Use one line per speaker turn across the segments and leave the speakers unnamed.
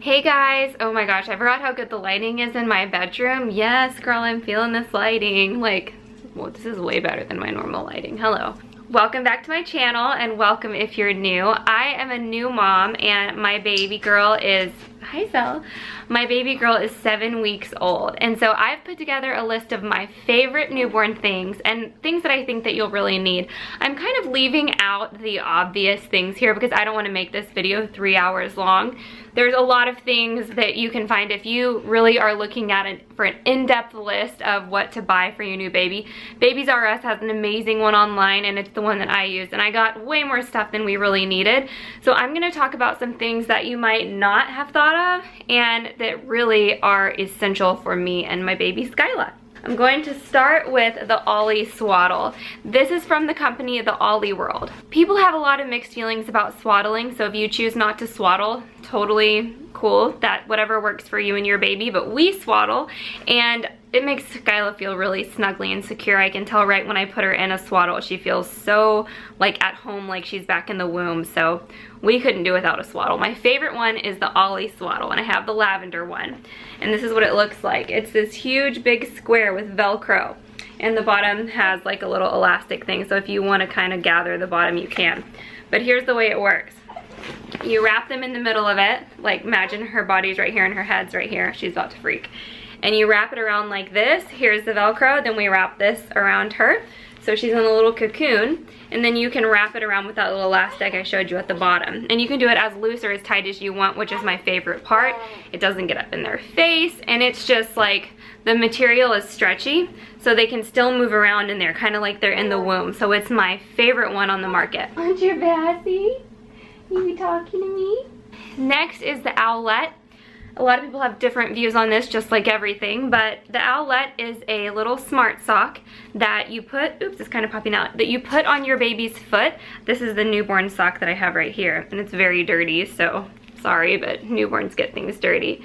Hey guys, oh my gosh, I forgot how good the lighting is in my bedroom. Yes, girl, I'm feeling this lighting. Like, well, this is way better than my normal lighting. Hello. Welcome back to my channel, and welcome if you're new. I am a new mom, and my baby girl is, hi Zell, my baby girl is 7 weeks old. And so I've put together a list of my favorite newborn things and things that I think that you'll really need. I'm kind of leaving out the obvious things here because I don't want to make this video 3 hours long. There's a lot of things that you can find if you really are looking at it for an in-depth list of what to buy for your new baby. Babies R Us has an amazing one online, and it's the one that I use, and I got way more stuff than we really needed. So I'm going to talk about some things that you might not have thought of and that really are essential for me and my baby Skyla. I'm going to start with the Ollie Swaddle. This is from the company The Ollie World. People have a lot of mixed feelings about swaddling, so if you choose not to swaddle, totally cool. That whatever works for you and your baby, but we swaddle, and it makes Skyla feel really snuggly and secure. I can tell right when I put her in a swaddle, she feels so like at home, like she's back in the womb, so we couldn't do without a swaddle. My favorite one is the Ollie Swaddle, and I have the lavender one. And this is what it looks like. It's this huge big square with Velcro, and the bottom has like a little elastic thing, so if you want to kind of gather the bottom, you can. But here's the way it works. You wrap them in the middle of it, like imagine her body's right here and her head's right here. She's about to freak. And you wrap it around like this. Here's the Velcro, then we wrap this around her. So she's in a little cocoon, and then you can wrap it around with that little elastic I showed you at the bottom. And you can do it as loose or as tight as you want, which is my favorite part. It doesn't get up in their face, and it's just like, the material is stretchy, so they can still move around in there, kind of like they're in the womb. So it's my favorite one on the market. Aren't you Bassy? You talking to me? Next is the Owlette. A lot of people have different views on this, just like everything, but the Owlette is a little smart sock that you put, oops, it's kind of popping out, that you put on your baby's foot. This is the newborn sock that I have right here, and it's very dirty, so sorry, but newborns get things dirty.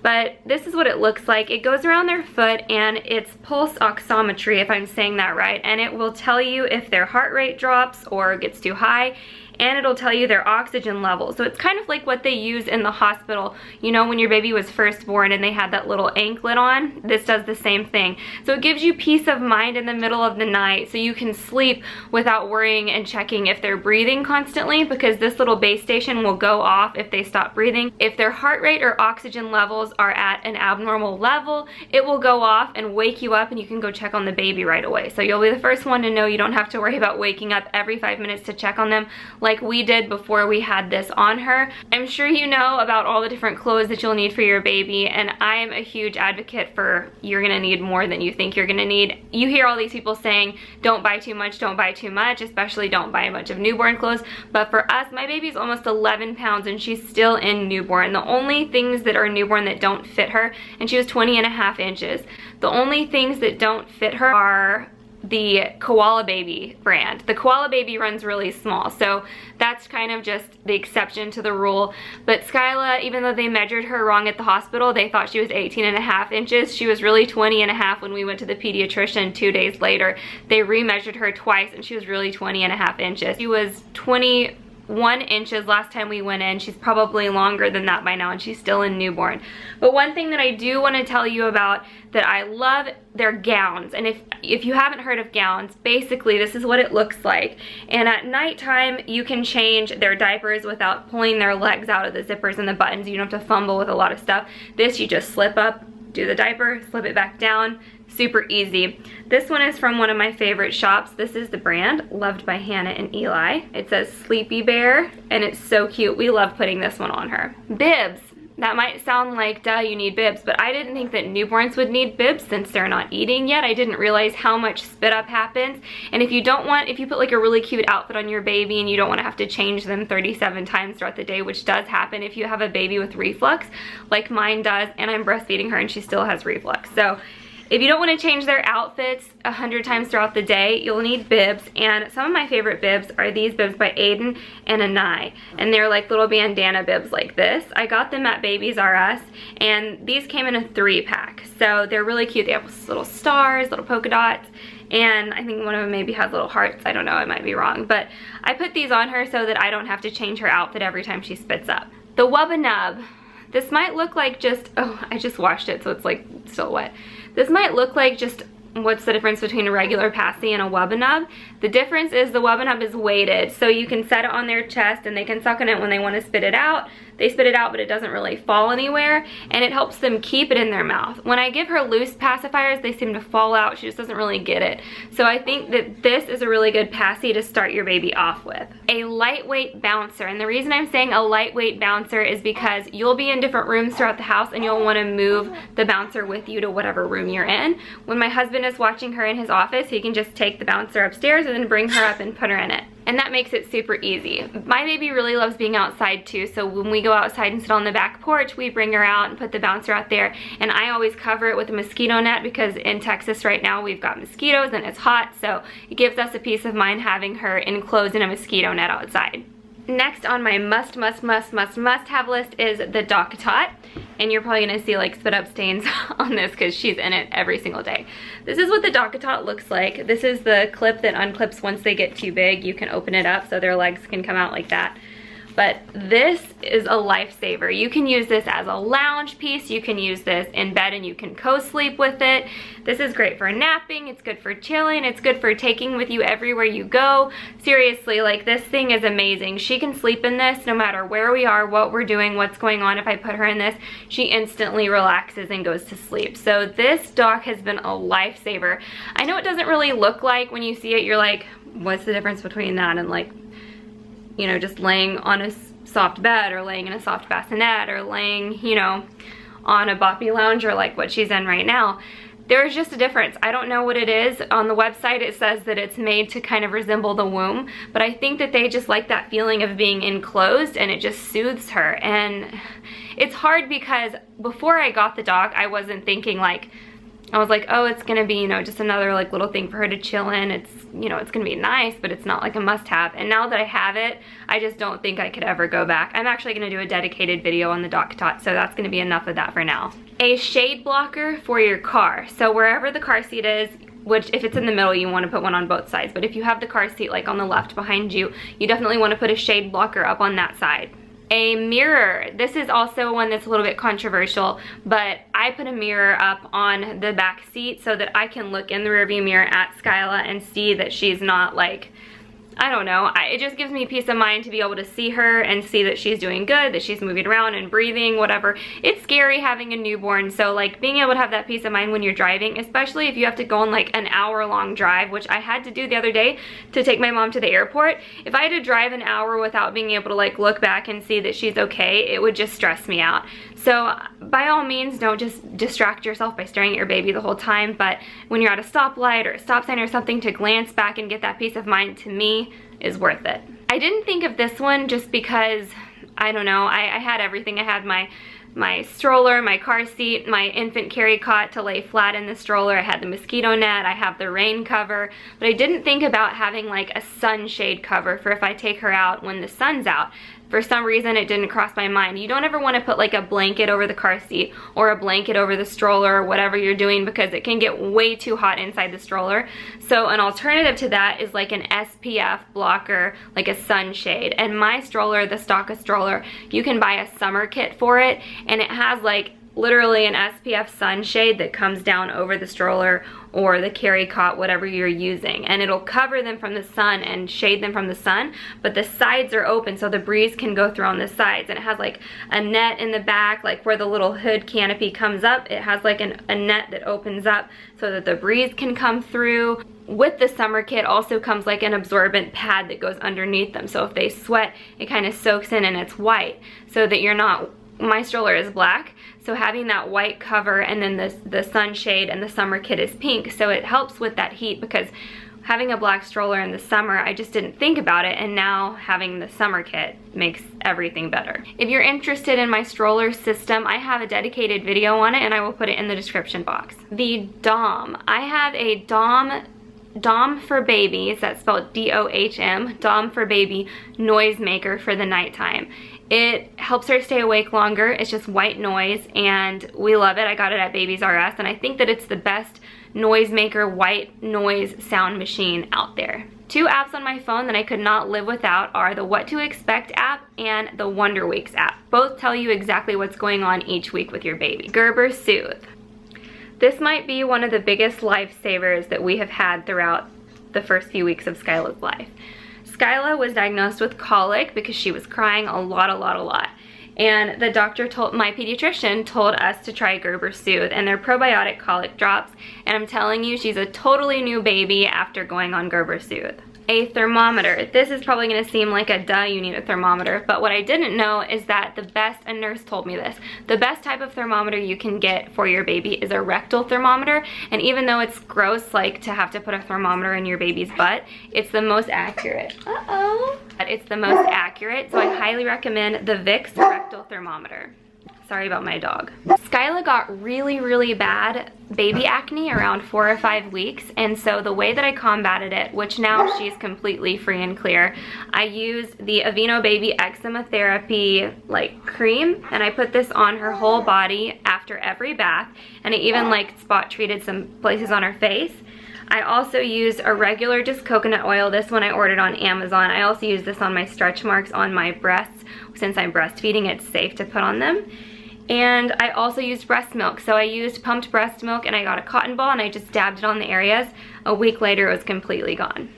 But this is what it looks like. It goes around their foot, and it's pulse oximetry, if I'm saying that right, and it will tell you if their heart rate drops or gets too high, and it'll tell you their oxygen level. So it's kind of like what they use in the hospital, you know, when your baby was first born and they had that little anklet on. This does the same thing. So it gives you peace of mind in the middle of the night, so you can sleep without worrying and checking if they're breathing constantly, because this little base station will go off if they stop breathing. If their heart rate or oxygen levels are at an abnormal level, it will go off and wake you up, and you can go check on the baby right away. So you'll be the first one to know. You don't have to worry about waking up every 5 minutes to check on them like we did before we had this on her. I'm sure you know about all the different clothes that you'll need for your baby, and I am a huge advocate for you're gonna need more than you think you're gonna need. You hear all these people saying, don't buy too much, don't buy too much, especially don't buy a bunch of newborn clothes. But for us, my baby's almost 11 pounds and she's still in newborn. The only things that are newborn that don't fit her, and she was 20.5 inches, the only things that don't fit her are the Koala Baby brand. The Koala Baby runs really small, so that's kind of just the exception to the rule. But Skyla, even though they measured her wrong at the hospital, they thought she was 18.5 inches. She was really 20.5 when we went to the pediatrician 2 days later. They remeasured her twice, and she was really 20.5 inches. She was 21 inches last time we went in. She's probably longer than that by now, and she's still in newborn. But one thing that I do want to tell you about that I love, their gowns. And if you haven't heard of gowns, basically this is what it looks like. And at nighttime, you can change their diapers without pulling their legs out of the zippers and the buttons. You don't have to fumble with a lot of stuff. This, you just slip up, do the diaper, slip it back down. Super easy. This one is from one of my favorite shops. This is the brand, loved by Hannah and Eli. It says Sleepy Bear, and it's so cute. We love putting this one on her. Bibs. That might sound like, duh, you need bibs, but I didn't think that newborns would need bibs since they're not eating yet. I didn't realize how much spit up happens. And if you put like a really cute outfit on your baby and you don't want to have to change them 37 times throughout the day, which does happen if you have a baby with reflux, like mine does, and I'm breastfeeding her and she still has reflux. So if you don't want to change their outfits 100 times throughout the day, you'll need bibs. And some of my favorite bibs are these bibs by Aiden and Anai. And they're like little bandana bibs like this. I got them at Babies R Us, and these came in a 3-pack. So they're really cute. They have little stars, little polka dots, and I think one of them maybe has little hearts. I don't know, I might be wrong. But I put these on her so that I don't have to change her outfit every time she spits up. The Wubba Nub. This might look like just, oh, I just washed it so it's like still wet. This might look like just, what's the difference between a regular passy and a Wubbanub? The difference is the Wubbanub is weighted, so you can set it on their chest and they can suck on it when they want to spit it out. They spit it out, but it doesn't really fall anywhere, and it helps them keep it in their mouth. When I give her loose pacifiers, they seem to fall out. She just doesn't really get it. So I think that this is a really good passy to start your baby off with. A lightweight bouncer, and the reason I'm saying a lightweight bouncer is because you'll be in different rooms throughout the house and you'll want to move the bouncer with you to whatever room you're in. When my husband is watching her in his office, he can just take the bouncer upstairs and then bring her up and put her in it. And that makes it super easy. My baby really loves being outside too, so when we go outside and sit on the back porch, we bring her out and put the bouncer out there, and I always cover it with a mosquito net because in Texas right now we've got mosquitoes and it's hot, so it gives us a peace of mind having her enclosed in a mosquito net outside. Next on my must have list is the DockATot, and you're probably gonna see like spit up stains on this because she's in it every single day. This is what the DockATot looks like. This is the clip that unclips once they get too big. You can open it up so their legs can come out like that. But this is a lifesaver. You can use this as a lounge piece. You can use this in bed and you can co-sleep with it. This is great for napping. It's good for chilling. It's good for taking with you everywhere you go. Seriously, like this thing is amazing. She can sleep in this no matter where we are, what we're doing, what's going on. If I put her in this, she instantly relaxes and goes to sleep. So this dock has been a lifesaver. I know it doesn't really look like, when you see it, you're like, what's the difference between that and like, you know, just laying on a soft bed or laying in a soft bassinet or laying, you know, on a Buffy Lounger like what she's in right now. There's just a difference. I don't know what it is. On the website it says that it's made to kind of resemble the womb, but I think that they just like that feeling of being enclosed and it just soothes her. And it's hard because before I got the dock, I wasn't thinking like, I was like, oh, it's gonna be, you know, just another like little thing for her to chill in. It's, you know, it's gonna be nice, but it's not like a must-have. And now that I have it, I just don't think I could ever go back. I'm actually gonna do a dedicated video on the DockATot, so that's gonna be enough of that for now. A shade blocker for your car. So wherever the car seat is, which if it's in the middle, you want to put one on both sides. But if you have the car seat like on the left behind you, you definitely want to put a shade blocker up on that side. A mirror. This is also one that's a little bit controversial, but I put a mirror up on the back seat so that I can look in the rearview mirror at Skyla and see that she's not like, I don't know, it just gives me peace of mind to be able to see her and see that she's doing good, that she's moving around and breathing, whatever. It's scary having a newborn, so like being able to have that peace of mind when you're driving, especially if you have to go on like an hour-long drive, which I had to do the other day to take my mom to the airport. If I had to drive an hour without being able to like look back and see that she's okay, it would just stress me out. So by all means, don't just distract yourself by staring at your baby the whole time, but when you're at a stoplight or a stop sign or something, to glance back and get that peace of mind, to me, is worth it. I didn't think of this one just because, I don't know, I had everything. I had my stroller, my car seat, my infant carry cot to lay flat in the stroller. I had the mosquito net, I have the rain cover, but I didn't think about having like a sunshade cover for if I take her out when the sun's out. For some reason, it didn't cross my mind. You don't ever want to put like a blanket over the car seat or a blanket over the stroller or whatever you're doing, because it can get way too hot inside the stroller. So an alternative to that is like an SPF blocker, like a sunshade. And my stroller, the Stocka stroller, you can buy a summer kit for it, and it has like literally an SPF sunshade that comes down over the stroller or the carry cot, whatever you're using, and it'll cover them from the sun and shade them from the sun, but the sides are open so the breeze can go through on the sides. And it has like a net in the back, like where the little hood canopy comes up, it has like a net that opens up so that the breeze can come through. With the summer kit also comes like an absorbent pad that goes underneath them, so if they sweat, it kind of soaks in and it's white, so that you're not, my stroller is black, so having that white cover, and then the sunshade and the summer kit is pink, so it helps with that heat, because having a black stroller in the summer, I just didn't think about it, and now having the summer kit makes everything better. If you're interested in my stroller system, I have a dedicated video on it, and I will put it in the description box. The Dom. I have a Dom for babies, that's spelled D-O-H-M, Dom for baby noise maker for the nighttime. It helps her stay awake longer. It's just white noise, and we love it. I got it at Babies R Us, and I think that it's the best noise maker white noise sound machine out there. Two apps on my phone that I could not live without are the What to Expect app and the Wonder Weeks app. Both tell you exactly what's going on each week with your baby. Gerber Soothe. This might be one of the biggest lifesavers that we have had throughout the first few weeks of Skyla's life. Skyla was diagnosed with colic because she was crying a lot. And the doctor my pediatrician told us to try Gerber Soothe and their probiotic colic drops. And I'm telling you, she's a totally new baby after going on Gerber Soothe. A thermometer. This is probably gonna seem like a duh, you need a thermometer, but what I didn't know is that a nurse told me this, the best type of thermometer you can get for your baby is a rectal thermometer, and even though it's gross like to have to put a thermometer in your baby's butt, it's the most accurate. It's the most accurate, so I highly recommend the Vicks rectal thermometer. Sorry about my dog. Skyla got really bad baby acne around 4 or 5 weeks, and so the way that I combated it, which now she's completely free and clear, I use the Aveeno Baby Eczema Therapy like cream, and I put this on her whole body after every bath, and I even like spot treated some places on her face. I also used a regular just coconut oil. This one I ordered on Amazon. I also use this on my stretch marks on my breasts. Since I'm breastfeeding, it's safe to put on them. And I also used breast milk. So I used pumped breast milk and I got a cotton ball and I just dabbed it on the areas. A week later, it was completely gone.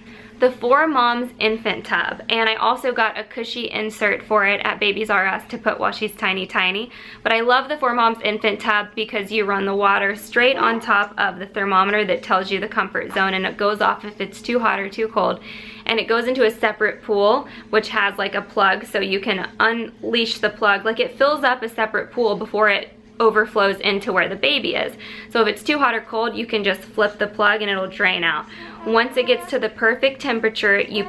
The 4Moms infant tub, and I also got a cushy insert for it at Babies R Us to put while she's tiny. But I love the 4Moms infant tub because you run the water straight on top of the thermometer that tells you the comfort zone, and it goes off if it's too hot or too cold. And it goes into a separate pool which has like a plug, so you can unleash the plug. Like it fills up a separate pool before it overflows into where the baby is. So if it's too hot or cold, you can just flip the plug and it'll drain out. Once it gets to the perfect temperature, you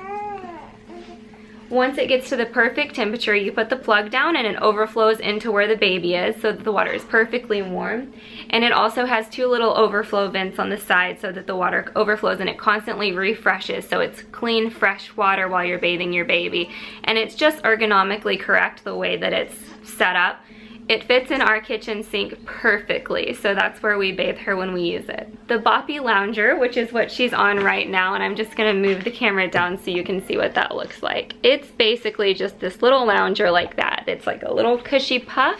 put the plug down and it overflows into where the baby is so that the water is perfectly warm. And it also has 2 little overflow vents on the side so that the water overflows and it constantly refreshes, so it's clean, fresh water while you're bathing your baby. And it's just ergonomically correct the way that it's set up. It fits in our kitchen sink perfectly, so that's where we bathe her when we use it. The Buffy Lounger, which is what she's on right now, and I'm just gonna move the camera down so you can see what that looks like. It's basically just this little lounger like that. It's like a little cushy puff,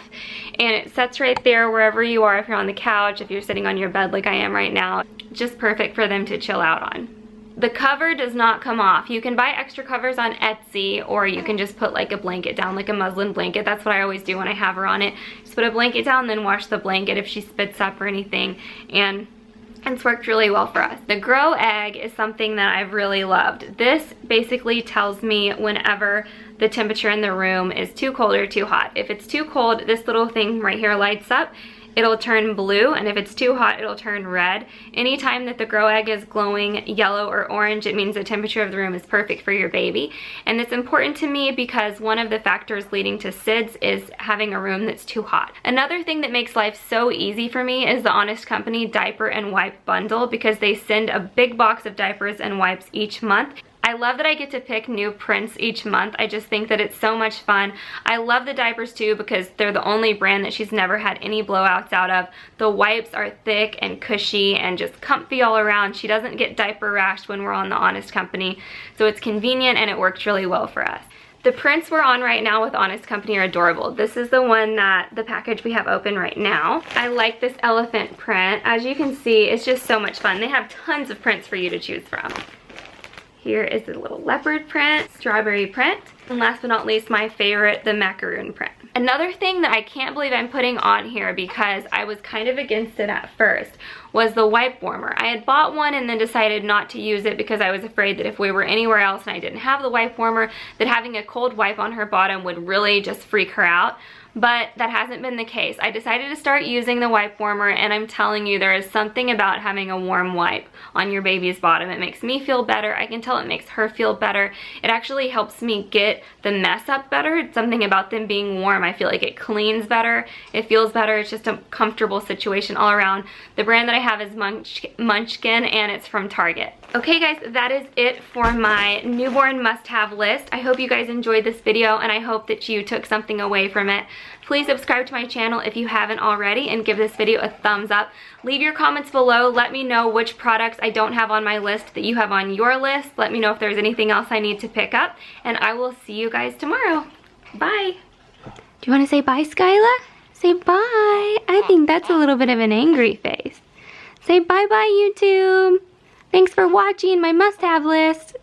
and it sets right there wherever you are, if you're on the couch, if you're sitting on your bed like I am right now. Just perfect for them to chill out on. The cover does not come off. You can buy extra covers on Etsy, or you can just put like a blanket down, like a muslin blanket. That's what I always do when I have her on it. Just put a blanket down, then wash the blanket if she spits up or anything, and it's worked really well for us. The Grow Egg is something that I've really loved. This basically tells me whenever the temperature in the room is too cold or too hot. If it's too cold, this little thing right here lights up. It'll turn blue, and if it's too hot, it'll turn red. Anytime that the Grow Egg is glowing yellow or orange, it means the temperature of the room is perfect for your baby. And it's important to me because one of the factors leading to SIDS is having a room that's too hot. Another thing that makes life so easy for me is the Honest Company diaper and wipe bundle, because they send a big box of diapers and wipes each month. I love that I get to pick new prints each month. I just think that it's so much fun. I love the diapers too because they're the only brand that she's never had any blowouts out of. The wipes are thick and cushy and just comfy all around. She doesn't get diaper rash when we're on the Honest Company, so it's convenient and it works really well for us. The prints we're on right now with Honest Company are adorable. This is the one the package we have open right now. I like this elephant print. As you can see, it's just so much fun. They have tons of prints for you to choose from. Here is the little leopard print, strawberry print, and last but not least, my favorite, the macaroon print. Another thing that I can't believe I'm putting on here, because I was kind of against it at first, was the wipe warmer. I had bought one and then decided not to use it because I was afraid that if we were anywhere else and I didn't have the wipe warmer, that having a cold wipe on her bottom would really just freak her out. But that hasn't been the case. I decided to start using the wipe warmer, and I'm telling you, there is something about having a warm wipe on your baby's bottom. It makes me feel better. I can tell it makes her feel better. It actually helps me get the mess up better. It's something about them being warm. I feel like it cleans better. It feels better. It's just a comfortable situation all around. The brand that I have is Munchkin, and it's from Target. Okay guys, that is it for my newborn must-have list. I hope you guys enjoyed this video, and I hope that you took something away from it. Please subscribe to my channel if you haven't already and give this video a thumbs up. Leave your comments below. Let me know which products I don't have on my list that you have on your list. Let me know if there's anything else I need to pick up, and I will see you guys tomorrow. Bye. Do you want to say bye, Skyla? Say bye. I think that's a little bit of an angry face. Say bye-bye, YouTube. Thanks for watching my must-have list.